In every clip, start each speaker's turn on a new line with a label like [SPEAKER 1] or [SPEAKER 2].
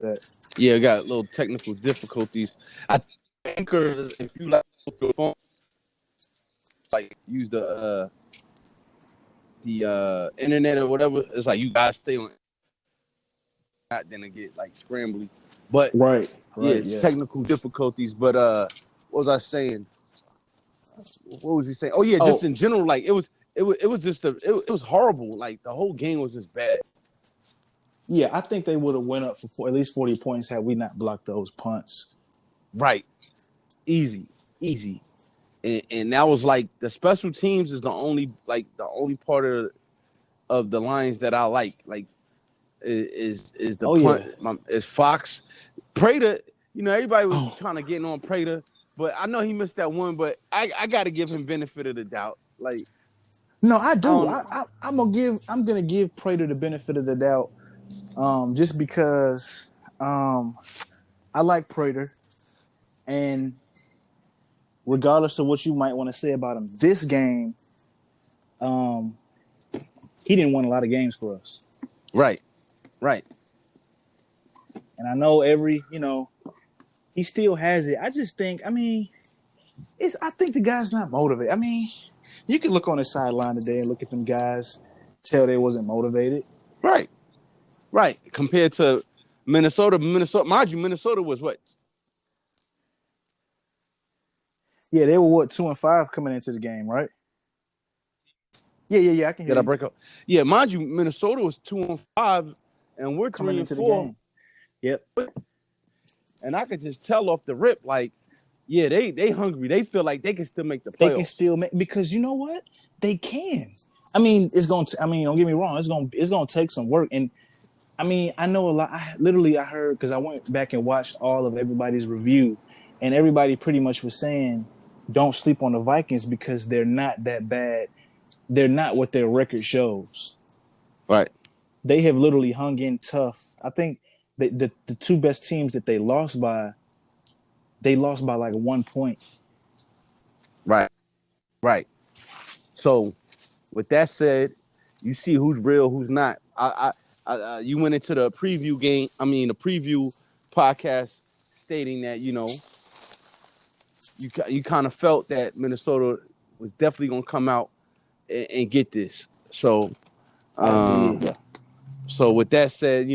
[SPEAKER 1] that.
[SPEAKER 2] Yeah, got little technical difficulties. I think Anchor, if you like your phone, like use the internet or whatever, it's like you guys stay on that, then it get like scrambly. But
[SPEAKER 1] Right,
[SPEAKER 2] yeah,
[SPEAKER 1] right, yeah.
[SPEAKER 2] technical difficulties. But what was I saying? What was he saying? Oh yeah, just
[SPEAKER 1] Oh,
[SPEAKER 2] in general, like it was just it was horrible. Like the whole game was just bad.
[SPEAKER 1] yeah, I think they would have went up for at least 40 points had we not blocked those punts.
[SPEAKER 2] Right, easy, easy. And that was like the special teams is the only part of the lines that I like. Like is the
[SPEAKER 1] Oh yeah.
[SPEAKER 2] punt is Fox Prater. Everybody was
[SPEAKER 1] Oh
[SPEAKER 2] kind of getting on Prater, but I know he missed that one. But I got to give him benefit of the doubt. Like
[SPEAKER 1] no, I
[SPEAKER 2] I
[SPEAKER 1] do.
[SPEAKER 2] don't.
[SPEAKER 1] I'm gonna give Prater the benefit of the doubt, just because I like Prater, and regardless of what you might want to say about him, this game, um, he didn't win a lot of games for us.
[SPEAKER 2] Right, right.
[SPEAKER 1] And I know he still has it. I just think, I think the guy's not motivated. You can look on the sideline today and look at them guys, tell they wasn't motivated.
[SPEAKER 2] Right, right. Compared to Minnesota, mind you, Minnesota was what?
[SPEAKER 1] Yeah, they were what 2-5 coming into the game, right? Yeah. I can hear
[SPEAKER 2] Did I
[SPEAKER 1] you
[SPEAKER 2] break up? Yeah, mind you, Minnesota was 2-5, and we're
[SPEAKER 1] coming
[SPEAKER 2] three and
[SPEAKER 1] into the
[SPEAKER 2] four.
[SPEAKER 1] game. Yep.
[SPEAKER 2] And I could just tell off the rip, like, yeah, they hungry. They feel like they can still make the
[SPEAKER 1] They can
[SPEAKER 2] playoffs.
[SPEAKER 1] still make, because you know what? They can. Don't get me wrong. It's gonna take some work. And I know a lot. I heard, because I went back and watched all of everybody's review, and everybody pretty much was saying, don't sleep on the Vikings because they're not that bad. They're not what their record shows.
[SPEAKER 2] Right.
[SPEAKER 1] They have literally hung in tough. I think the two best teams that they lost by like 1 point.
[SPEAKER 2] Right. Right. So, with that said, you see who's real, who's not. You went into the preview game. The preview podcast stating that you kind of felt that Minnesota was definitely gonna come out and get this. So,
[SPEAKER 1] I did.
[SPEAKER 2] um, so with that said,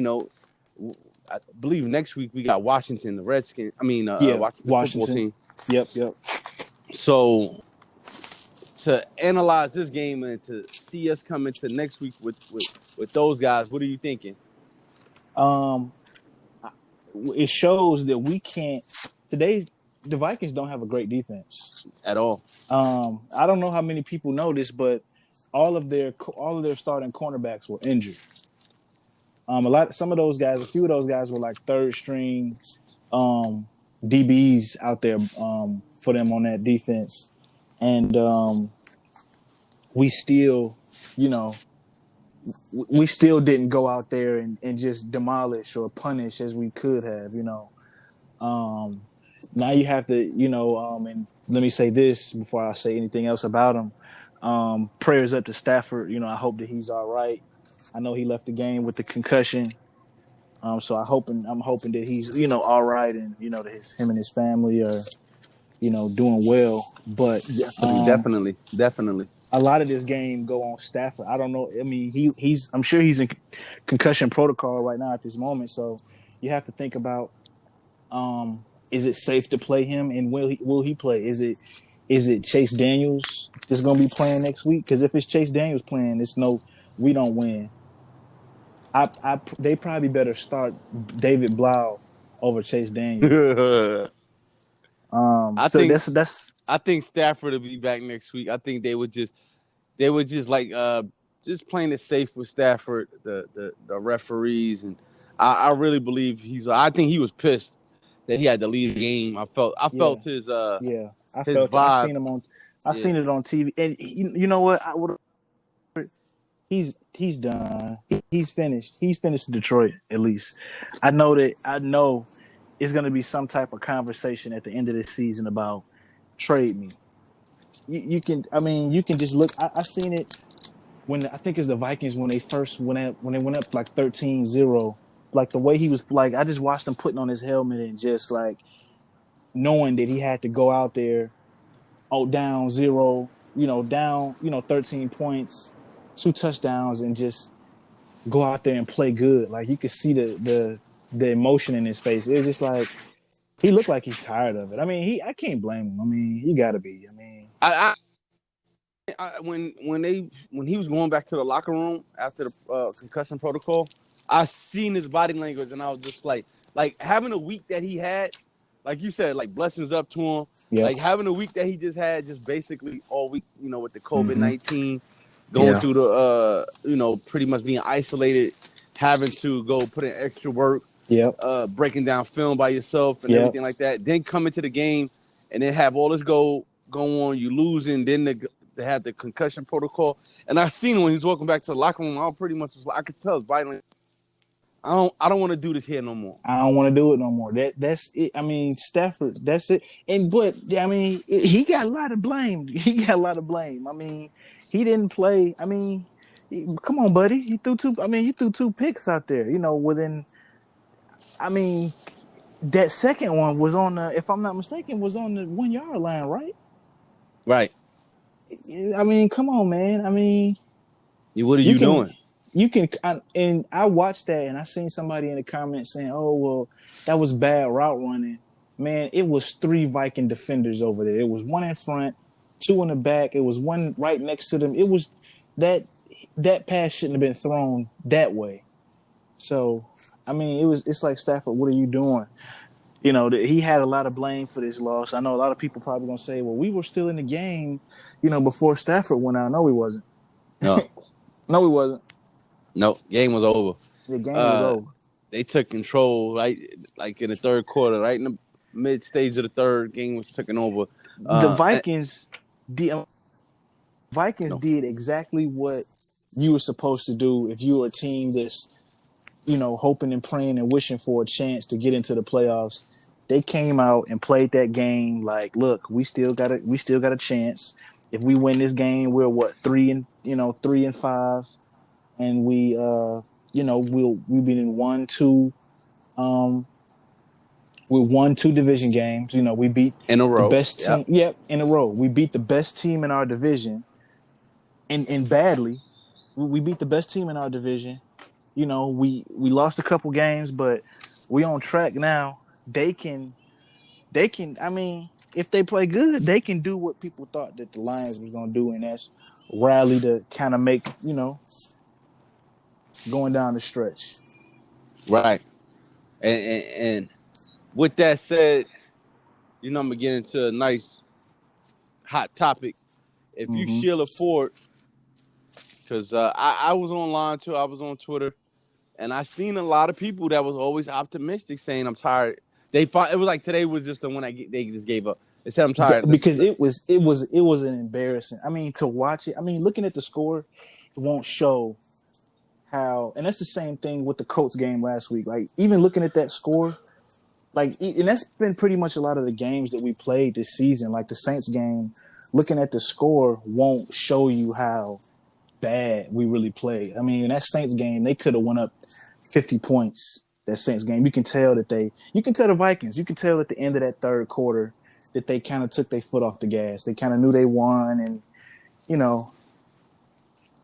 [SPEAKER 2] I believe next week we got Washington, the Redskins.
[SPEAKER 1] Yeah,
[SPEAKER 2] Washington football
[SPEAKER 1] Washington.
[SPEAKER 2] team.
[SPEAKER 1] Yep.
[SPEAKER 2] So to analyze this game and to see us come into next week with those guys, what are you thinking?
[SPEAKER 1] It shows that we can't. The Vikings don't have a great defense
[SPEAKER 2] At all.
[SPEAKER 1] I don't know how many people know this, but all of their starting cornerbacks were injured. Some of those guys, a few of those guys were like third string DBs out there for them on that defense, and we still, we still didn't go out there and just demolish or punish as we could have. Now you have to, and let me say this before I say anything else about him. Prayers up to Stafford. I hope that he's all right. I know he left the game with the concussion. So I'm hoping that he's, all right, and that him and his family are, doing well. But
[SPEAKER 2] Definitely.
[SPEAKER 1] a lot of this game go on Stafford. I don't know. I'm sure he's in concussion protocol right now at this moment. So you have to think about, is it safe to play him, and will he play? Is it Chase Daniels that's going to be playing next week? Because if it's Chase Daniels playing, we don't win. They probably better start David Blau over Chase Daniels.
[SPEAKER 2] I
[SPEAKER 1] So
[SPEAKER 2] think
[SPEAKER 1] that's
[SPEAKER 2] I think Stafford will be back next week. I think they would just like just playing it safe with Stafford, the referees, and I really believe I think he was pissed that he had to leave the game. I felt his
[SPEAKER 1] I
[SPEAKER 2] his
[SPEAKER 1] felt that.
[SPEAKER 2] vibe.
[SPEAKER 1] I seen it on TV, and you know what? He's done. He's finished. He's finished Detroit, at least. I know it's going to be some type of conversation at the end of this season about trade me. You can just look. I seen it when I think it's the Vikings when they went up like 13-0 like the way he was like. I just watched him putting on his helmet and just like knowing that he had to go out there, down zero, down, 13 points, two touchdowns, and just go out there and play good. Like you could see the emotion in his face. It was just like he looked like he's tired of it. I mean, I can't blame him. I mean, he got to be. I mean,
[SPEAKER 2] I, when he was going back to the locker room after the concussion protocol, I seen his body language, and I was just like having a week that he had, like you said, like blessings up to him.
[SPEAKER 1] yep.
[SPEAKER 2] Like having a week that he just had, just basically all week, with the
[SPEAKER 1] Mm-hmm.
[SPEAKER 2] COVID-19, going
[SPEAKER 1] Yeah.
[SPEAKER 2] through the, pretty much being isolated, having to go put in extra work,
[SPEAKER 1] Yep.
[SPEAKER 2] breaking down film by yourself and
[SPEAKER 1] Yep.
[SPEAKER 2] everything like that. Then come into the game and then have all this go on, you losing. Then they had the concussion protocol, and I seen when he was walking back to the locker room, I pretty much was like, I could tell his body language. I don't want to do this here no more.
[SPEAKER 1] I don't want to do it no more. That's it. I mean, Stafford. That's it. And but I mean, he got a lot of blame. He got a lot of blame. I mean, he didn't play. I mean, come on, buddy. He threw two. I mean, you threw two picks out there. Within. I mean, that second one was on the. If I'm not mistaken, was on the 1 yard line, right?
[SPEAKER 2] Right.
[SPEAKER 1] I mean, come on, man. I mean,
[SPEAKER 2] What are
[SPEAKER 1] you
[SPEAKER 2] you
[SPEAKER 1] can
[SPEAKER 2] doing?
[SPEAKER 1] and I watched that and I seen somebody in the comments saying, "Oh, well, that was bad route running." Man, it was three Viking defenders over there. It was one in front, two in the back. It was one right next to them. It was that that pass shouldn't have been thrown that way. So, I mean, it's like, Stafford, what are you doing? He had a lot of blame for this loss. I know a lot of people probably gonna say, "Well, we were still in the game, before Stafford went out." No, he wasn't.
[SPEAKER 2] No,
[SPEAKER 1] No, he wasn't.
[SPEAKER 2] no, game was over.
[SPEAKER 1] The game was
[SPEAKER 2] Uh,
[SPEAKER 1] over.
[SPEAKER 2] they took control right, like in the third quarter, right in the mid stage of the third. Game was taken over.
[SPEAKER 1] The
[SPEAKER 2] And,
[SPEAKER 1] Vikings
[SPEAKER 2] no,
[SPEAKER 1] did exactly what you were supposed to do if you were a team that's, hoping and praying and wishing for a chance to get into the playoffs. They came out and played that game like, look, we still got a chance. If we win this game, we're what, 3-5, and we've been in um we won two division games. We beat
[SPEAKER 2] in a
[SPEAKER 1] the
[SPEAKER 2] row.
[SPEAKER 1] best
[SPEAKER 2] Yep.
[SPEAKER 1] team. Yep, in a row. We beat the best team in our division, and badly. We beat the best team in our division. We lost a couple games, but we on track now. They can. I mean, if they play good, they can do what people thought that the Lions was gonna do, and that's rally to kind of make going down the stretch.
[SPEAKER 2] Right. And with that said, I'm gonna get into a nice hot topic. If you
[SPEAKER 1] Mm-hmm.
[SPEAKER 2] Sheila Ford, because I was online too, I was on Twitter, and I seen a lot of people that was always optimistic, saying I'm tired. It was like today was just the one they just gave up. They said I'm tired.
[SPEAKER 1] Because it was an embarrassing. I mean, to watch it. I mean, looking at the score, it won't show how. And that's the same thing with the Colts game last week. Like even looking at that score, and that's been pretty much a lot of the games that we played this season. Like the Saints game, looking at the score won't show you how bad we really played. I mean, in that Saints game, they could have went up 50 points. That Saints game, you can tell the Vikings. You can tell at the end of that third quarter that they kind of took their foot off the gas. They kind of knew they won, and you know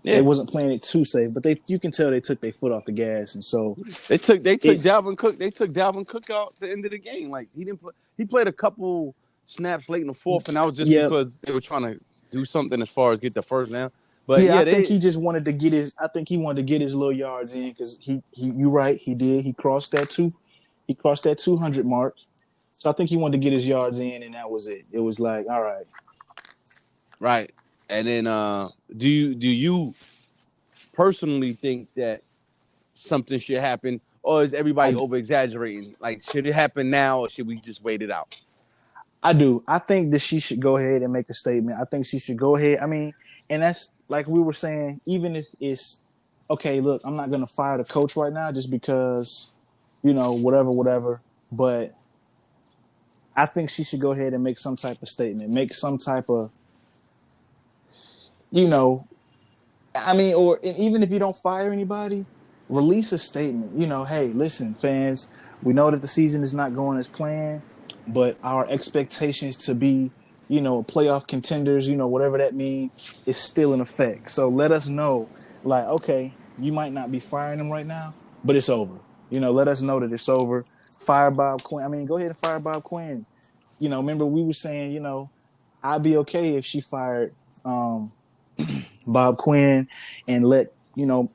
[SPEAKER 1] they
[SPEAKER 2] Yeah,
[SPEAKER 1] wasn't playing it too safe. But you can tell they took their foot off the gas, and so
[SPEAKER 2] they took
[SPEAKER 1] it.
[SPEAKER 2] Dalvin Cook. They took Dalvin Cook out at the end of the game. Like he didn't play. He played a couple snaps late in the fourth, and that was just
[SPEAKER 1] Yeah,
[SPEAKER 2] because they were trying to do something as far as get the first down. But
[SPEAKER 1] yeah. I
[SPEAKER 2] yeah,
[SPEAKER 1] think
[SPEAKER 2] they
[SPEAKER 1] he just wanted to get his. I think he wanted to get his little yards in because you're right. He did. He crossed that 200 mark. So I think he wanted to get his yards in, and that was it. It was like, all right.
[SPEAKER 2] right. And then do you personally think that something should happen, or is everybody
[SPEAKER 1] I
[SPEAKER 2] over exaggerating? Like, should it happen now, or should we just wait it out?
[SPEAKER 1] I do. I think that she should go ahead and make a statement. I think she should go ahead. I mean, and that's like we were saying, even if it's okay, look, I'm not gonna fire the coach right now just because, whatever. But I think she should go ahead and make some type of statement, make some type of, you know, I mean, or even if you don't fire anybody, release a statement. Hey, listen, fans, we know that the season is not going as planned, but our expectations to be, playoff contenders, whatever that means, is still in effect. So let us know, like, okay, you might not be firing him right now, but it's over. Let us know that it's over. Fire Bob Quinn. I mean, go ahead and fire Bob Quinn. Remember we were saying, I'd be okay if she fired um, Bob Quinn and let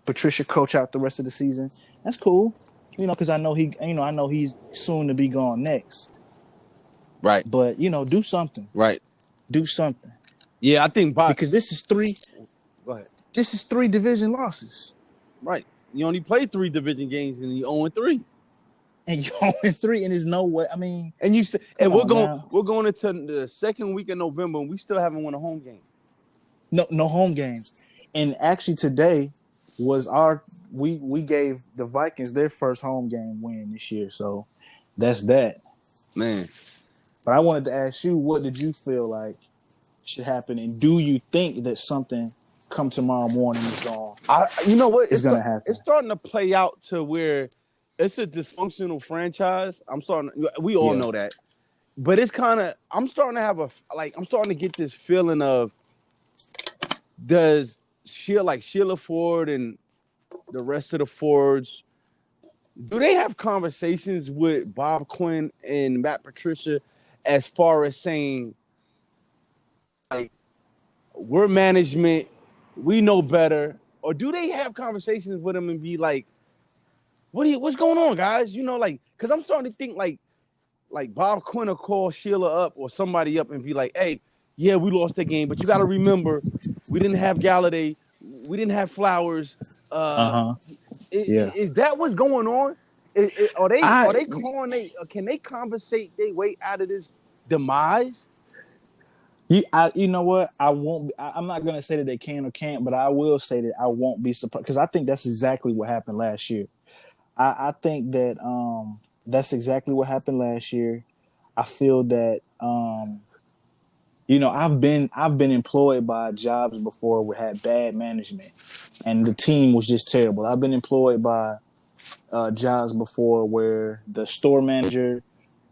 [SPEAKER 1] Patricia coach out the rest of the season. That's cool, because I know he's soon to be gone next.
[SPEAKER 2] Right.
[SPEAKER 1] But do something,
[SPEAKER 2] Right.
[SPEAKER 1] do something,
[SPEAKER 2] Yeah, I think Bob.
[SPEAKER 1] because this is three.
[SPEAKER 2] Go ahead.
[SPEAKER 1] This is three division losses,
[SPEAKER 2] Right. You only played 3 division games and you 0-3.
[SPEAKER 1] and you're in three, and there's no way. I mean,
[SPEAKER 2] And
[SPEAKER 1] come on now.
[SPEAKER 2] we're going into the second week of November and we still haven't won a home game.
[SPEAKER 1] No home games, and actually today was our we gave the Vikings their first home game win this year, so that's that.
[SPEAKER 2] Man.
[SPEAKER 1] But I wanted to ask you, what did you feel like should happen, and do you think that something come tomorrow morning
[SPEAKER 2] You know what?
[SPEAKER 1] is gonna happen?
[SPEAKER 2] It's starting to play out to where it's a dysfunctional franchise. We all
[SPEAKER 1] Yeah.
[SPEAKER 2] know that. But it's kind of I'm starting to have I'm starting to get this feeling of, does Sheila Ford and the rest of the Fords, do they have conversations with Bob Quinn and Matt Patricia as far as saying, like, we're management, we know better, or do they have conversations with them and be like, what's going on, guys? Like, because I'm starting to think like Bob Quinn will call Sheila up or somebody up and be like, hey, yeah, we lost that game, but you got to remember, we didn't have Galladay, we didn't have Flowers.
[SPEAKER 1] Uh
[SPEAKER 2] Uh,
[SPEAKER 1] huh. Yeah.
[SPEAKER 2] is that what's going on? Are
[SPEAKER 1] I
[SPEAKER 2] they calling? Can they conversate their way out of this demise?
[SPEAKER 1] you know what? I won't. I'm not gonna say that they can or can't, but I will say that I won't be surprised, because I think that's exactly what happened last year. I think that that's exactly what happened last year. I feel that I've been employed by jobs before where had bad management and the team was just terrible. I've been employed by jobs before where the store manager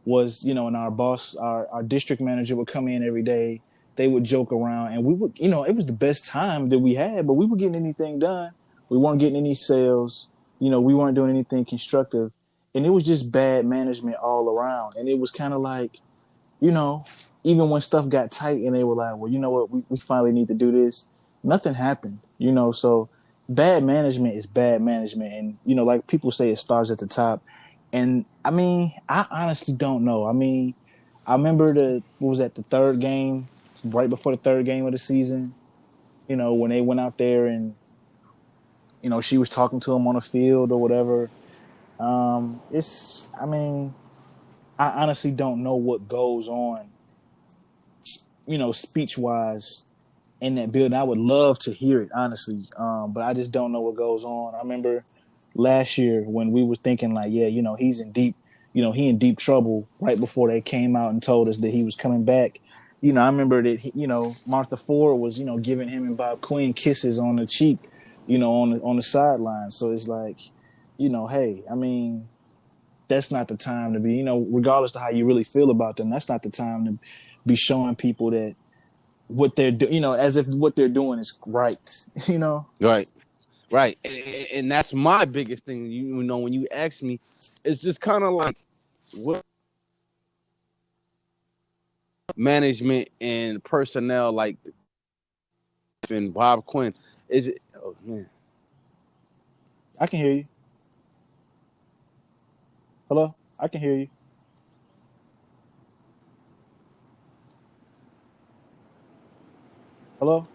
[SPEAKER 1] was, and our boss, our district manager would come in every day. They would joke around, and we would, it was the best time that we had, but we weren't getting anything done. We weren't getting any sales. We weren't doing anything constructive, and it was just bad management all around. And it was kind of like, you know, even when stuff got tight and they were like, well, you know what, we finally need to do this, nothing happened, so bad management is bad management. And, like people say, it starts at the top. And I mean, I honestly don't know. I mean, I remember what was that, the third game, right before the third game of the season, when they went out there and, she was talking to him on the field or whatever. I mean, I honestly don't know what goes on, speech wise in that building. I would love to hear it, honestly, but I just don't know what goes on. I remember last year when we were thinking like, yeah, he's in deep, he in deep trouble right before they came out and told us that he was coming back. I remember that Martha Ford was giving him and Bob Quinn kisses on the cheek, on the sideline. So it's like, hey, I mean, that's not the time to be, regardless of how you really feel about them, that's not the time to be showing people that what they're doing, as if what they're doing is right,
[SPEAKER 2] Right, right, and that's my biggest thing. When you ask me, it's just kind of like, what management and personnel like, and Bob Quinn, is it? Oh man,
[SPEAKER 1] I can hear you. Hello? I can hear you. Hello?